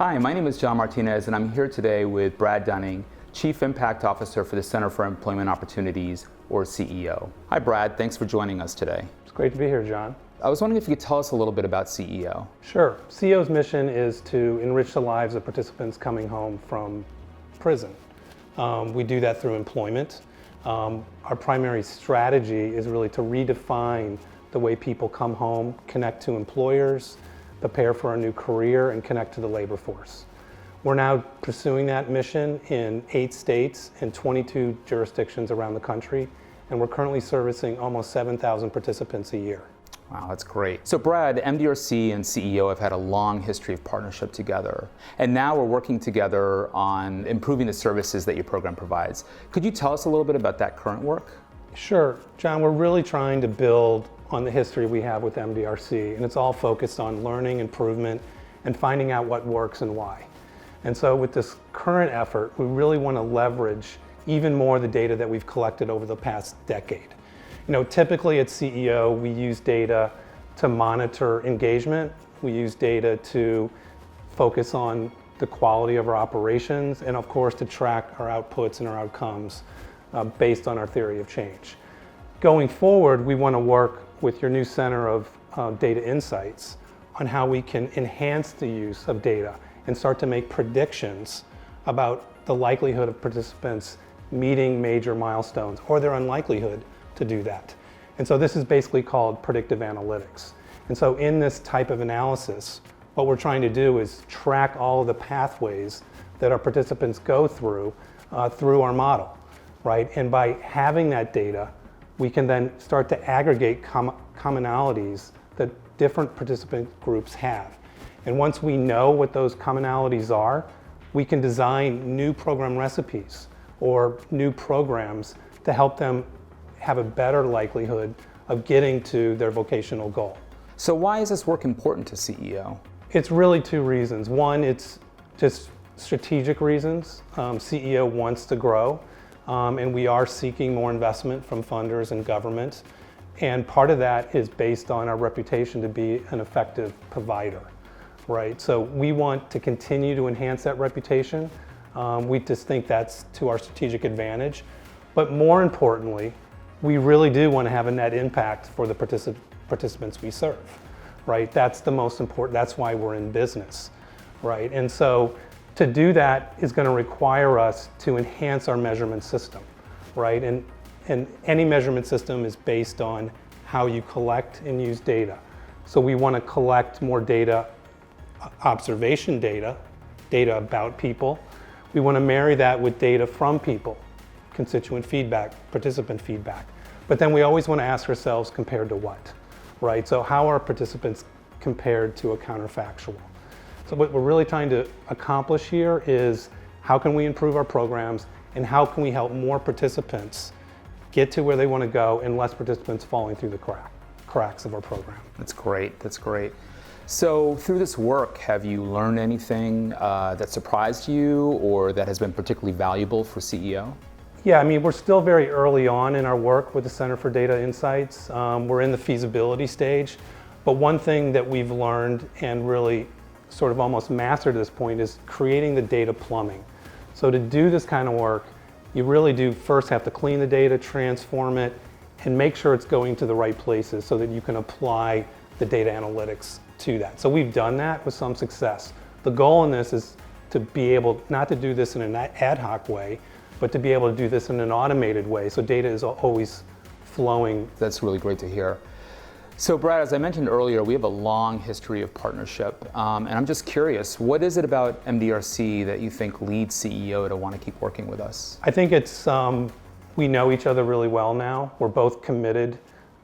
Hi, my name is John Martinez, and I'm here today with Brad Dudding, Chief Impact Officer for the Center for Employment Opportunities, or CEO. Hi, Brad. Thanks for joining us today. It's great to be here, John. I was wondering if you could tell us a little bit about CEO. Sure. CEO's mission is to enrich the lives of participants coming home from prison. We do that through employment. Our primary strategy is really to redefine the way people come home, connect to employers, prepare for a new career, and connect to the labor force. We're now pursuing that mission in 8 states and 22 jurisdictions around the country, and we're currently servicing almost 7,000 participants a year. Wow, that's great. So Brad, MDRC and CEO have had a long history of partnership together, and now we're working together on improving the services that your program provides. Could you tell us a little bit about that current work? Sure. John, we're really trying to build on the history we have with MDRC, and it's all focused on learning, improvement, and finding out what works and why. And so with this current effort, we really want to leverage even more the data that we've collected over the past decade. You know, typically at CEO, we use data to monitor engagement. We use data to focus on the quality of our operations, and of course to track our outputs and our outcomes based on our theory of change. Going forward, we want to work with your new Center of Data Insights on how we can enhance the use of data and start to make predictions about the likelihood of participants meeting major milestones or their unlikelihood to do that. And so this is basically called Predictive Analytics. And so in this type of analysis, what we're trying to do is track all of the pathways that our participants go through our model, right? And by having that data, we can then start to aggregate commonalities that different participant groups have. And once we know what those commonalities are, we can design new program recipes or new programs to help them have a better likelihood of getting to their vocational goal. So why is this work important to CEO? It's really 2 reasons. One, it's just strategic reasons. CEO wants to grow, and we are seeking more investment from funders and government. And part of that is based on our reputation to be an effective provider, right? So we want to continue to enhance that reputation. We just think that's to our strategic advantage. But more importantly, we really do want to have a net impact for the participants we serve, right? That's the most important, that's why we're in business, right? And so to do that is going to require us to enhance our measurement system, right? And any measurement system is based on how you collect and use data. So we want to collect more data, observation data, data about people. We want to marry that with data from people, constituent feedback, participant feedback. But then we always want to ask ourselves, compared to what, right? So how are participants compared to a counterfactual? So what we're really trying to accomplish here is how can we improve our programs and how can we help more participants get to where they want to go and less participants falling through the cracks of our program. That's great, that's great. So through this work, have you learned anything that surprised you or that has been particularly valuable for CEO? Yeah, I mean, we're still very early on in our work with the Center for Data Insights. We're in the feasibility stage, but one thing that we've learned and really sort of almost mastered at this point is creating the data plumbing. So to do this kind of work, you really do first have to clean the data, transform it, and make sure it's going to the right places so that you can apply the data analytics to that. So we've done that with some success. The goal in this is to be able not to do this in an ad hoc way, but to be able to do this in an automated way so data is always flowing. That's really great to hear. So Brad, as I mentioned earlier, we have a long history of partnership, and I'm just curious, what is it about MDRC that you think leads CEO to want to keep working with us? I think it's, we know each other really well now. We're both committed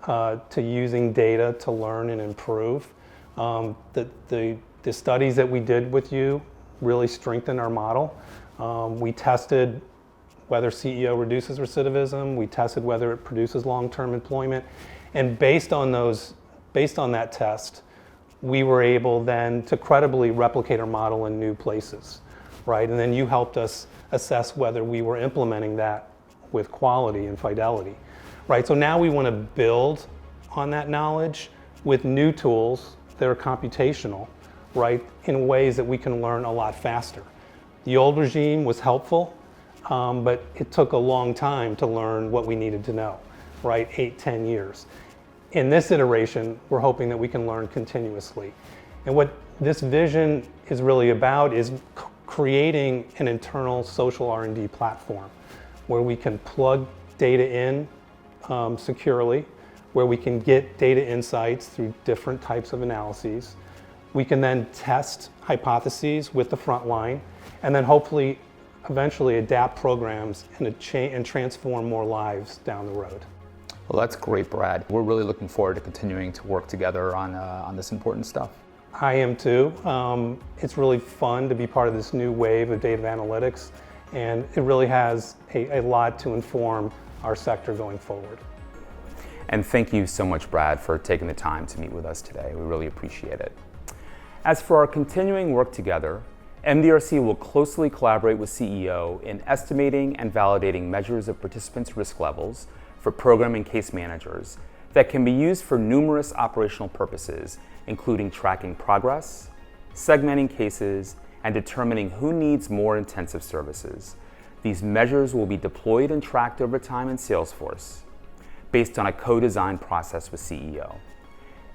to using data to learn and improve. The studies that we did with you really strengthened our model. We tested whether CEO reduces recidivism, we tested whether it produces long-term employment, and based on that test, we were able then to credibly replicate our model in new places, right? And then you helped us assess whether we were implementing that with quality and fidelity, right? So now we want to build on that knowledge with new tools that are computational, right, in ways that we can learn a lot faster. The old regime was helpful, but it took a long time to learn what we needed to know, right, 8-10 years. In this iteration, we're hoping that we can learn continuously. And what this vision is really about is creating an internal social R&D platform where we can plug data in securely, where we can get data insights through different types of analyses. We can then test hypotheses with the front line, and then hopefully eventually adapt programs and transform more lives down the road. Well, that's great, Brad. We're really looking forward to continuing to work together on this important stuff. I am too. It's really fun to be part of this new wave of data analytics, and it really has a lot to inform our sector going forward. And thank you so much, Brad, for taking the time to meet with us today. We really appreciate it. As for our continuing work together, MDRC will closely collaborate with CEO in estimating and validating measures of participants' risk levels for program and case managers that can be used for numerous operational purposes, including tracking progress, segmenting cases, and determining who needs more intensive services. These measures will be deployed and tracked over time in Salesforce based on a co-designed process with CEO.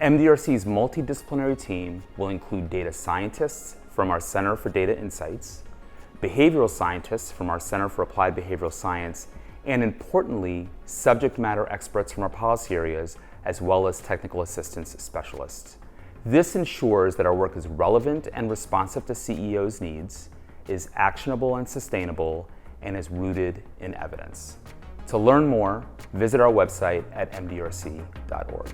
MDRC's multidisciplinary team will include data scientists from our Center for Data Insights, behavioral scientists from our Center for Applied Behavioral Science, and importantly, subject matter experts from our policy areas, as well as technical assistance specialists. This ensures that our work is relevant and responsive to CEO's needs, is actionable and sustainable, and is rooted in evidence. To learn more, visit our website at mdrc.org.